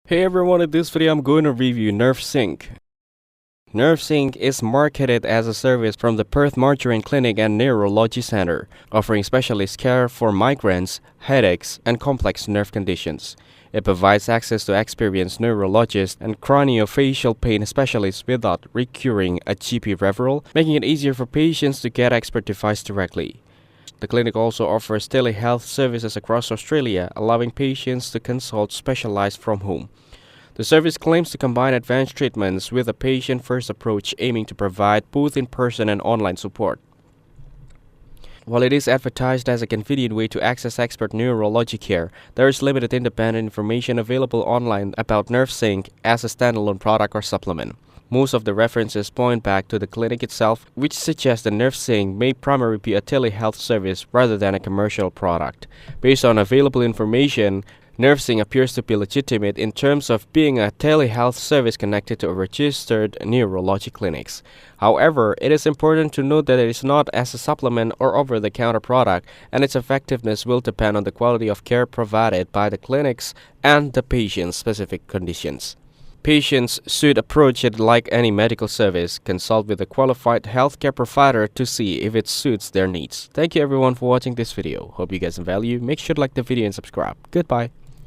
Hey everyone, in this video I'm going to review NerveSync. NerveSync is marketed as a service from the Perth Margarine Clinic and Neurology Center, offering specialist care for migraines, headaches, and complex nerve conditions. It provides access to experienced neurologists and craniofacial pain specialists without requiring a GP referral, making it easier for patients to get expert advice directly. The clinic also offers telehealth services across Australia, allowing patients to consult specialists from home. The service claims to combine advanced treatments with a patient-first approach aiming to provide both in-person and online support. While it is advertised as a convenient way to access expert neurology care, there is limited independent information available online about NerveSync as a standalone product or supplement. Most of the references point back to the clinic itself, which suggests that NerveSync may primarily be a telehealth service rather than a commercial product. Based on available information, NerveSync appears to be legitimate in terms of being a telehealth service connected to registered neurology clinics. However, it is important to note that it is not as a supplement or over-the-counter product, and its effectiveness will depend on the quality of care provided by the clinics and the patient's specific conditions. Patients should approach it like any medical service, consult with a qualified healthcare provider to see if it suits their needs. Thank you everyone for watching this video. Hope you guys value. Make sure to like the video and subscribe. Goodbye.